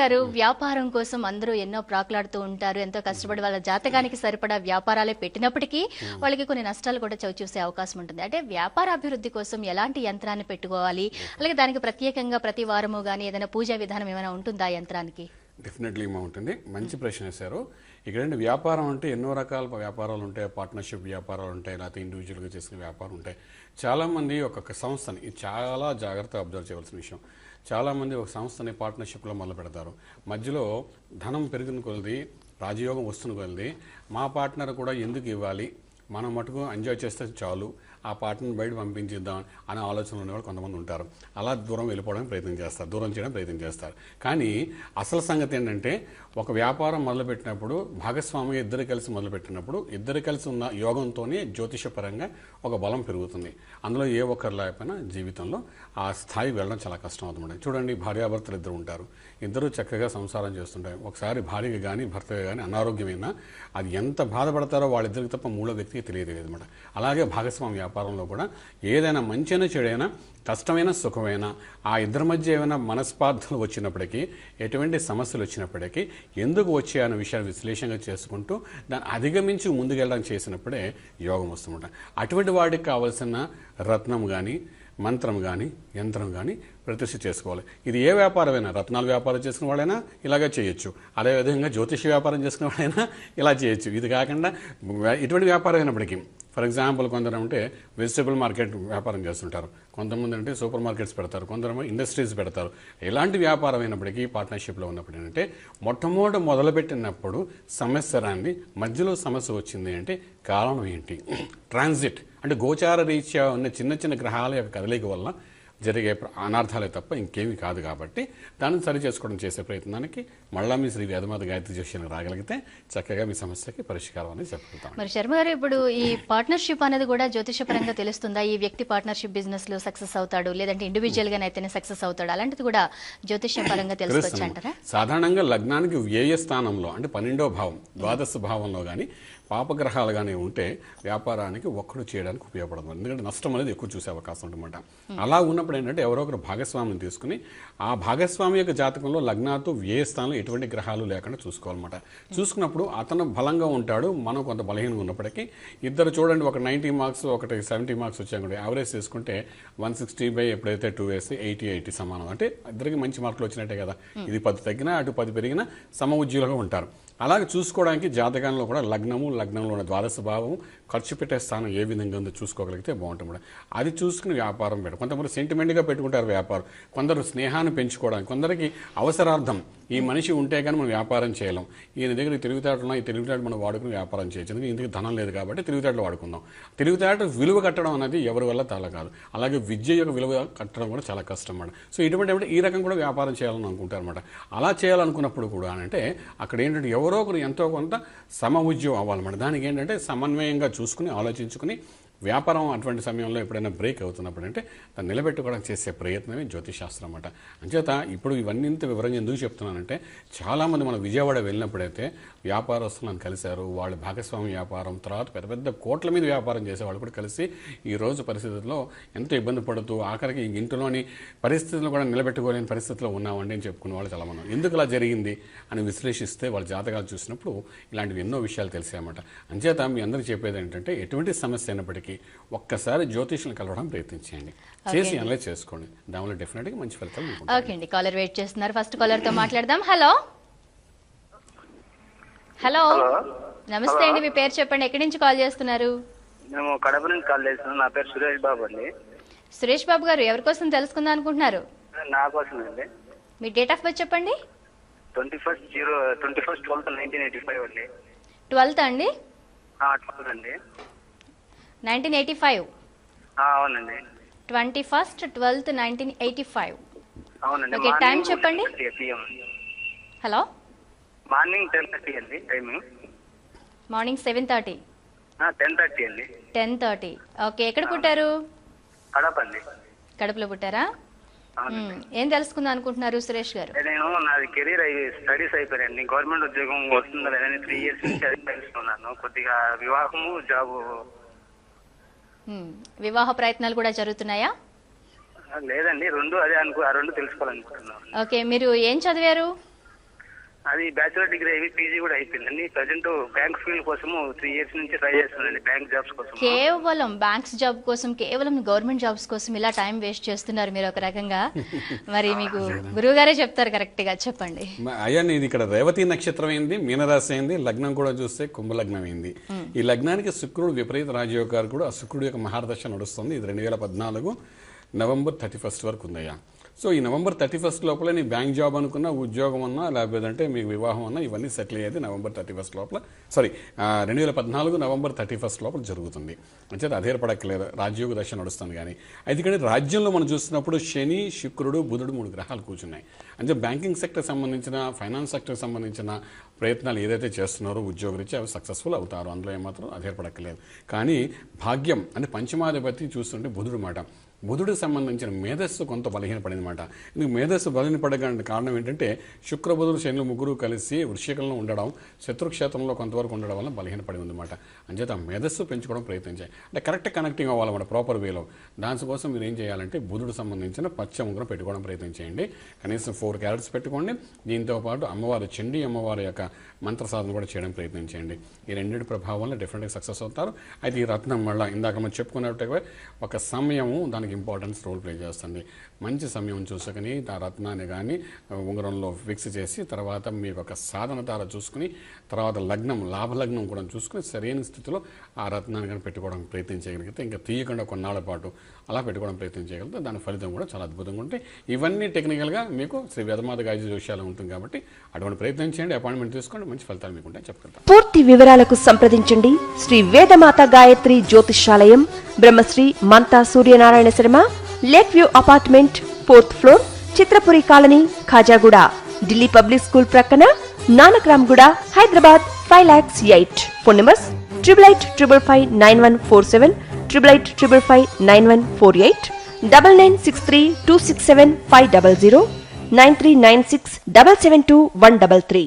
గారు, వ్యాపారం కోసం అందరూ ఎన్నో ప్రాకులాడుతూ ఉంటారు. ఎంతో కష్టపడి వాళ్ళ జాతకానికి సరిపడా వ్యాపారాలే పెట్టినప్పటికీ వాళ్ళకి కొన్ని నష్టాలు కూడా చవిచూసే అవకాశం ఉంటుంది. అంటే వ్యాపార అభివృద్ధి కోసం ఎలాంటి యంత్రాన్ని పెట్టుకోవాలి, అలాగే దానికి ప్రత్యేకంగా ప్రతి వారము కానీ ఏదైనా పూజా విధానం ఏమైనా ఉంటుందా యంత్రానికి? డెఫినెట్లీ ఉంటుంది. మంచి ప్రశ్న వేశారు. ఇక్కడంటే వ్యాపారం అంటే ఎన్నో రకాల వ్యాపారాలు ఉంటాయి. పార్ట్నర్షిప్ వ్యాపారాలు ఉంటాయి, లేకపోతే ఇండివిజువల్గా చేసిన వ్యాపారం ఉంటాయి. చాలామంది ఒక్కొక్క సంస్థని, ఇది చాలా జాగ్రత్తగా అబ్జర్వ్ చేయవలసిన విషయం, చాలామంది ఒక సంస్థని పార్ట్నర్షిప్లో మొదలు పెడతారు. మధ్యలో ధనం పెరిగిన కొలది, రాజయోగం వస్తున్న కొలది మా పార్ట్నర్ కూడా ఎందుకు ఇవ్వాలి, మనం మటుకు ఎంజాయ్ చేస్తే చాలు, ఆ పార్ట్నర్ బయట పంపించేద్దాం అనే ఆలోచన ఉన్నవాళ్ళు కొంతమంది ఉంటారు. అలా దూరం వెళ్ళిపోవడానికి ప్రయత్నం చేస్తారు, దూరం చేయడం ప్రయత్నం చేస్తారు. కానీ అసలు సంగతి ఏంటంటే, ఒక వ్యాపారం మొదలుపెట్టినప్పుడు భాగస్వామి ఇద్దరు కలిసి మొదలుపెట్టినప్పుడు ఇద్దరు కలిసి ఉన్న యోగంతోనే జ్యోతిషపరంగా ఒక బలం పెరుగుతుంది. అందులో ఏ ఒక్కరు లేకపోయినా జీవితంలో ఆ స్థాయి వెళ్ళడం చాలా కష్టం అవుతుంది. చూడండి, భార్యాభర్తలు ఇద్దరు ఉంటారు, ఇద్దరు చక్కగా సంసారం చేస్తుంటారు. ఒకసారి భార్యకి కానీ భర్తకి కానీ అనారోగ్యమైనా అది ఎంత బాధపడతారో వాళ్ళిద్దరికి తప్ప మూడో వ్యక్తికి తెలియదు అనమాట. అలాగే భాగస్వామి వ్యాపారంలో కూడా ఏదైనా మంచైనా చెడైనా, కష్టమైన సుఖమైనా, ఆ ఇద్దరి మధ్య ఏమైనా మనస్పార్థలు వచ్చినప్పటికీ, ఎటువంటి సమస్యలు వచ్చినప్పటికీ ఎందుకు వచ్చాయన్న విషయాన్ని విశ్లేషణగా చేసుకుంటూ దాన్ని అధిగమించి ముందుకెళ్ళడానికి చేసినప్పుడే యోగం వస్తుంట. అటువంటి వాడికి కావాల్సిన రత్నం కానీ, మంత్రం కానీ, యంత్రం కానీ ప్రతిష్ఠ చేసుకోవాలి. ఇది ఏ వ్యాపారమైనా, రత్నాల వ్యాపారం చేసుకున్న వాళ్ళైనా ఇలాగే చేయొచ్చు, అదేవిధంగా జ్యోతిష వ్యాపారం చేసుకున్న వాళ్ళైనా ఇలా చేయొచ్చు. ఇది కాకుండా ఇటువంటి వ్యాపారం అయినప్పటికీ, ఫర్ ఎగ్జాంపుల్ కొందరు అంటే వెజిటబుల్ మార్కెట్ వ్యాపారం చేస్తుంటారు, కొంతమంది అంటే సూపర్ మార్కెట్స్ పెడతారు, కొందరు ఇండస్ట్రీస్ పెడతారు. ఎలాంటి వ్యాపారం అయినప్పటికీ పార్ట్నర్షిప్లో ఉన్నప్పుడు ఏంటంటే, మొట్టమొదటి మొదలుపెట్టినప్పుడు సమస్య రాంది, మధ్యలో సమస్య వచ్చింది అంటే కారణం ఏంటి, ట్రాన్సిట్ అంటే గోచార రీత్యా ఉన్న చిన్న చిన్న గ్రహాల యొక్క కదలిక వల్ల జరిగే అనార్థాలే తప్ప ఇంకేమీ కాదు. కాబట్టి దాన్ని సరి చేసుకోవడం చేసే ప్రయత్నానికి మళ్ళా మీ శ్రీ వేదమాత గాయత్రి జ్యోతిష్యానికి రాగలిగితే చక్కగా మీ సమస్యకి పరిష్కారం అనేది చెప్పుకుంటాం. మరి శర్మ గారు, ఇప్పుడు ఈ పార్ట్నర్షిప్ అనేది కూడా జ్యోతిషపరంగా తెలుస్తుందా? ఈ వ్యక్తి పార్ట్నర్షిప్ బిజినెస్ లో సక్సెస్ అవుతాడు, లేదంటే ఇండివిజువల్ గానైతేనే సక్సెస్ అవుతాడు, అలాంటిది కూడా జ్యోతిషపరంగా తెలుసుకోవచ్చు అంటారా? సాధారణంగా లగ్నానికి వ్యయ స్థానంలో అంటే 12వ భావం, ద్వాదశ భావంలో కానీ పాపగ్రహాలు కానీ ఉంటే వ్యాపారానికి ఒక్కడు చేయడానికి ఉపయోగపడదు. ఎందుకంటే నష్టం అనేది ఎక్కువ చూసే అవకాశం ఉంటుందన్నమాట. అలా ఉన్నప్పుడు ఏంటంటే ఎవరో ఒకరు భాగస్వామిని తీసుకుని ఆ భాగస్వామి యొక్క జాతకంలో లగ్నాతో వ్యయ స్థానంలో ఎటువంటి గ్రహాలు లేకుండా చూసుకోవాలన్నమాట. చూసుకున్నప్పుడు అతను బలంగా ఉంటాడు, మనం కొంత బలహీనంగా ఉన్నప్పటికీ ఇద్దరు చూడండి, ఒక 90 మార్క్స్ ఒకటి 70 మార్క్స్ వచ్చాయి కూడా యావరేజ్ చేసుకుంటే 160 ఎప్పుడైతే 2 వేస్తే 80 సమానం, అంటే ఇద్దరికి మంచి మార్కులు వచ్చినట్టే కదా. ఇది 10 తగ్గినా అటు 10 పెరిగినా సమ ఉద్యోగులుగా ఉంటారు. అలాగే చూసుకోవడానికి జాతకంలో కూడా లగ్నంలో ఉన్న ద్వాదశ భావం ఖర్చు పెట్టే స్థానం ఏ విధంగా ఉందో చూసుకోగలిగితే బాగుంటుంది. అది చూసుకుని వ్యాపారం పెట్టడం. కొంతమంది సెంటిమెంట్గా పెట్టుకుంటారు వ్యాపారం, కొందరు స్నేహాన్ని పెంచుకోవడానికి, కొందరికి అవసరార్థం ఈ మనిషి ఉంటే కానీ మనం వ్యాపారం చేయలేం, ఈయన దగ్గర తెలివితేటలు ఈ తెలివితేటలు మనం వాడుకుని వ్యాపారం చేయొచ్చు, ఎందుకంటే ఇందుకు ధనం లేదు కాబట్టి తెలివితేటలు వాడుకుందాం. తెలివితేట విలువ కట్టడం అనేది ఎవరి వల్ల తాళ కాదు. అలాగే విద్య యొక్క విలువ కట్టడం కూడా చాలా కష్టం అన్నమాట. సో ఇటువంటి ఈ రకం కూడా వ్యాపారం చేయాలని అనుకుంటారు అనమాట. అలా చేయాలనుకున్నప్పుడు కూడా అంటే అక్కడ ఏంటంటే ఎవరో ఒకరు ఎంతో కొంత సమ ఉద్యోగం అవ్వాలన్నమాట. దానికి ఏంటంటే సమన్వయంగా చూసుకుని ఆలోచించుకుని వ్యాపారం అటువంటి సమయంలో ఎప్పుడైనా బ్రేక్ అవుతున్నప్పుడు అంటే దాన్ని నిలబెట్టుకోవడానికి చేసే ప్రయత్నమే జ్యోతిషాస్త్రం అన్నమాట. అంచేత ఇప్పుడు ఇవన్నీ ఇంత వివరంగా ఎందుకు చెప్తున్నానంటే, చాలామంది మన విజయవాడ వెళ్ళినప్పుడైతే వ్యాపారస్తులను కలిశారు, వాళ్ళ భాగస్వామి వ్యాపారం తర్వాత పెద్ద పెద్ద కోట్ల మీద వ్యాపారం చేసేవాళ్ళు కూడా కలిసి ఈ రోజు పరిస్థితుల్లో ఎంతో ఇబ్బంది పడుతూ ఆఖరికి ఇంటిలోని పరిస్థితులు కూడా నిలబెట్టుకోలేని పరిస్థితిలో ఉన్నామండి అని చెప్పుకునే వాళ్ళు చాలామంది. ఎందుకు ఇలా జరిగింది అని విశ్లేషిస్తే వాళ్ళ జాతకాలు చూసినప్పుడు ఇలాంటివి ఎన్నో విషయాలు తెలిసాయన్నమాట. అంచేత మీ అందరికీ చెప్పేది ఏంటంటే, ఎటువంటి సమస్య అయినప్పటికీ ఒక్కసారి జ్యోతిష్యులను కలవడం ప్రయత్నించండి, చేసి అనలైజ్ చేసుకోండి, దానివల్ల డెఫినెట్ గా మంచి ఫలితాలు ఉంటాయి. ఓకే అండి, కాలర్ వెయిట్ చేస్తున్నారు. ఫస్ట్ కాలర్ తో మాట్లాడదాం. హలో హలో నమస్తే అండి, మీ పేరు చెప్పండి, ఎక్కడి నుంచి కాల్ చేస్తున్నారు? మేము కడప నుంచి కాల్ చేస్తున్నాం. నా పేరు సురేష్ బాబు అండి. సురేష్ బాబు గారు, ఎవరి కోసం తెలుసుకుందాం అనుకుంటున్నారు? నా కోసం అండి. మీ డేట్ ఆఫ్ బర్త్ చెప్పండి. 21/12/1985 అండి. 12th అండి? 12 అండి. 1985? అవునండి. 21/12/1985. అవునండి. ఓకే, టైం చెప్పండి. హలో, మార్నింగ్ 10:30 అండి టైమింగ్. మార్నింగ్ 7:30? 10:30 అండి. 10:30. ఓకే, ఎక్కడ పుట్టారు? కడప అండి. కడపలో పుట్టారా? ఏం తెలుసుకుందాం అనుకుంటున్నారు సురేష్ గారు? నేను నాది కెరీర్ స్టడీస్ అయిపోయానండి. గవర్నమెంట్ ఉద్యోగం వస్తుందా లేదని 3 years నుంచి అది తెలుసుకున్నాను. కొద్దిగా వివాహము జాబు. వివాహ ప్రయత్నాలు కూడా జరుగుతున్నాయా? లేదండి, రెండు అదే ఆ రెండు తెలుసుకోవాలనుకుంటున్నాను. ఓకే, మీరు ఏం చదివారు? అది బ్యాచులర్ డిగ్రీ అయ్యి పీజీ కూడా అయిపోయిందండి. ప్రజెంట్ బ్యాంక్ ఫీల్డ్ కోసము 3 years నుంచి ట్రై చేస్తున్నానండి, బ్యాంక్ జాబ్స్ కోసం. కేవలం బ్యాంక్స్ జాబ్ కోసం, కేవలం గవర్నమెంట్ జాబ్స్ కోసం ఇలా టైం వేస్ట్ చేస్తున్నారు మీరు ఒక రకంగా. మరి మీకు గురువు గారే చెప్తారు కరెక్ట్ గా, చెప్పండి. అయ్యా ఇది ఇక్కడ రేవతి నక్షత్రం అయింది, మీనరాశి అయింది, లగ్నం కూడా చూస్తే కుంభలగ్నం అయింది. ఈ లగ్నానికి శుక్రుడు విపరీత రాజయోగారు కూడా, ఆ శుక్రుడు యొక్క మహారదశ నడుస్తుంది. ఇది 2014 November 31 వరకు ఉందయ్యా. సో ఈ November 31 లోపల నీ బ్యాంక్ జాబ్ అనుకున్నా, ఉద్యోగం అన్నా, లేకపోతే మీకు వివాహం అన్నా ఇవన్నీ సెటిల్ అయ్యేది November 31 లోపల. 2014 November 31 లోపల జరుగుతుంది. అంటే అధేరపడక్కలేదు, రాజ్యోగ దశ నడుస్తుంది. కానీ అయితే కానీ రాజ్యంలో మనం చూస్తున్నప్పుడు శని, శుక్రుడు, బుధుడు 3 గ్రహాలు కూర్చున్నాయి. అంటే బ్యాంకింగ్ సెక్టర్ సంబంధించిన, ఫైనాన్స్ సెక్టర్ సంబంధించిన ప్రయత్నాలు ఏదైతే చేస్తున్నారో ఉద్యోగరీత్యా అవి సక్సెస్ఫుల్ అవుతారు, అందులో ఏమాత్రం అధేరపడక్కలేదు. కానీ భాగ్యం అంటే పంచమాధిపతి చూస్తుంటే బుధుడు మాట, బుధుడికి సంబంధించిన మేధస్సు కొంత బలహీనపడింది మాట. ఇందుకు మేధస్సు బలహీనపడడానికి కారణం ఏంటంటే శుక్ర, బుధుడు, శనులు ముగ్గురు కలిసి వృశ్చికంలో ఉండడం, శత్రుక్షేత్రంలో కొంతవరకు ఉండడం వల్ల బలహీనపడి ఉందన్నమాట. అంచేత ఆ మేధస్సు పెంచుకోవడం ప్రయత్నించాయి. అంటే కరెక్ట్ కనెక్టింగ్ అవ్వాలన్నమాట ప్రాపర్ వేలో. దానికోసం మీరు ఏం చేయాలంటే బుధుడు సంబంధించిన పచ్చ ఉంగరం పెట్టుకోవడం ప్రయత్నించేయండి. కనీసం 4 carats పెట్టుకోండి. దీంతో పాటు అమ్మవారు చండీ అమ్మవారి యొక్క మంత్ర సాధన కూడా చేయడం ప్రయత్నించండి. ఈ రెండింటి ప్రభావం వల్ల డెఫినెట్గా సక్సెస్ అవుతారు. అయితే ఈ రత్నం మళ్ళీ ఇందాక మనం చెప్పుకున్నట్టుగా ఒక సమయము దానికి ఇంపార్టెన్స్ రోల్ ప్లే చేస్తుంది. మంచి సమయం చూసుకుని ఆ రత్నాన్ని కానీ ఉంగరంలో ఫిక్స్ చేసి తర్వాత మీకు ఒక సాధన తార చూసుకుని తర్వాత లగ్నం, లాభలగ్నం కూడా చూసుకుని సరైన స్థితిలో ఆ రత్నాన్ని కానీ పెట్టుకోవడం ప్రయత్నం చేయగలిగితే, ఇంకా తీయకుండా కొన్నాళ్ళ పాటు అలా పెట్టుకోవడం ప్రయత్నం చేయగలిగితే దాని ఫలితం కూడా చాలా అద్భుతంగా ఉంటాయి. ఇవన్నీ టెక్నికల్గా మీకు శ్రీ వేదమాత గాయత్రి జ్యోతిష్యాలు ఉంటుంది కాబట్టి అటువంటి ప్రయత్నం చేయండి, అపాయింట్మెంట్ తీసుకోండి, మంచి ఫలితాలు మీకు ఉంటాయి చెప్పగలుగుతాం. పూర్తి వివరాలకు సంప్రదించండి Shri Vedamata Gayatri Jyotishyalayam, Brahmashri Mantha Suryanarayana Sharma, lake view apartment, 4th floor, Chitrapuri colony, Khajaguda, Delhi public school ప్రక్కన, నానక్రామ్గూడ, హైదరాబాద్ 5,08,000. Phone numbers 8855559147, 8855559148, 9963267500, 9396772133.